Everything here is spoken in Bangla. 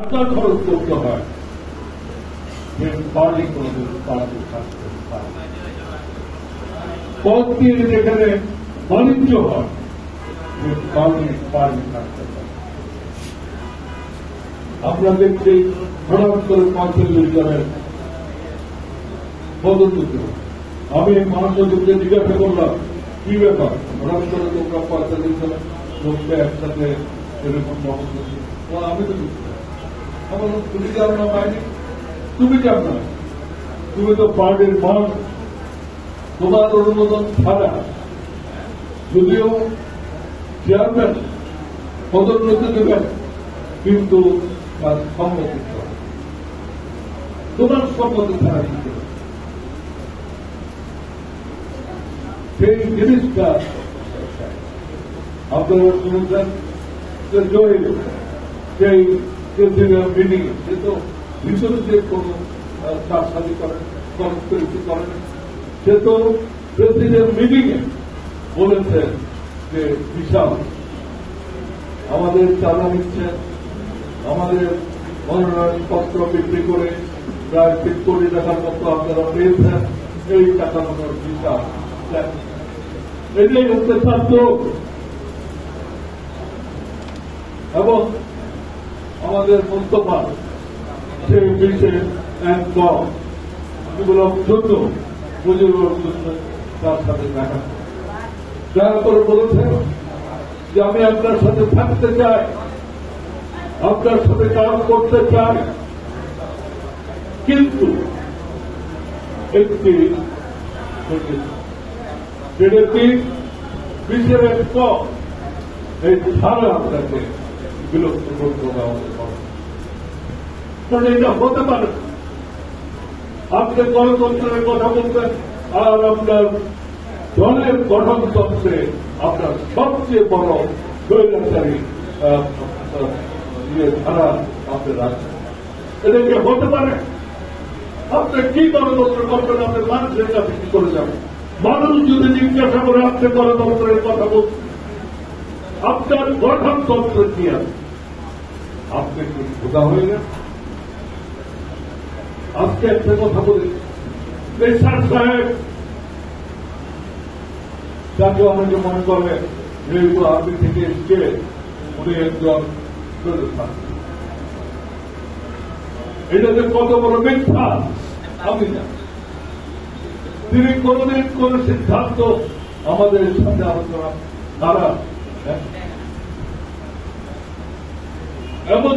আপনার খরচ করতে হয় যে বাড়ি কোনদিন পার্টি থাকতে পারে পথ দিয়ে যেখানে বাণিজ্য হয় যে বাড়ি থাকতে পারে। আমরা দেখছি হঠাৎ করে ৪৫ জনের পদোন্নতি। আমি মহাসচিবকে জিজ্ঞাসা করলাম কি ব্যাপার, হঠাৎ করে তোমরা ৪৫ জনের লোককে একসাথে এরকম পদোন্নতি। আমি তো আমার তুমি জানো না পাইনি, তুমি জানো না, তুমি তো পার্টির মান, তোমার অনুমোদন ছাড়া যদিও চেয়ারম্যান পদোন্নতি দেবেন কিন্তু তার সম্মতি তোমার সম্মতি ছাড়া দিতে সেই জিনিসটা আপনারা শুনেছেন যে জহির সেই প্রেসিডেন্ট মিটিং সে তো ভিতরে যে কোনো চাষাদি করেন কনস্পিরেসি করেন, সে তো প্রেসিডেন্ট মিটিং এ বলেছেন যে বিশাল আমাদের চাঁদা নিচ্ছেন, আমাদের মনোনয়নপত্র বিক্রি করে প্রায় ৩ কোটি টাকার মতো আপনারা পেয়েছেন, এই টাকা মতো বিশাল এটাই হচ্ছে ছাত্র। এবং আমাদের মোস্তফা সেই বিষয়ে একদম এগুলো জন্য মুজিবুর তার সাথে দেখা করে বলেছেন যে আমি আপনার সাথে থাকতে চাই, আপনার সাথে কাজ করতে চাই, কিন্তু একটি যেটা কি বিচারের পর এই ছাড়া আপনাকে বিলুপ্ত করতে হবে আমাদের কারণ এটা হতে পারে। আপনি গণতন্ত্রের কথা বলবেন আর আপনার দলের গঠনতন্ত্রে আপনার সবচেয়ে বড় স্বৈরাচারী ধারা আপনি রাখছেন, এটা কি হতে পারে? আপনি কি গণতন্ত্র করবেন? আপনি মানুষের কাছে কি করে যাবেন? মানুষ যদি জিজ্ঞাসা করে আপনি গণতন্ত্রের কথা বলছেন, আপনার গঠনতন্ত্র কি আছে? আপনি কি খোদা হয়ে গেছেন? আজকে একটা কথা বলি, পেশার সাহেব যাকে অনেকে মনে করে যেহেতু আর্মি থেকে এসছে উনি একজন এটা যে কত বড় মিথ্যা আমি না। তিনি কোনদিন কোন সিদ্ধান্ত আমাদের সাথে আলোচনা তারা এমন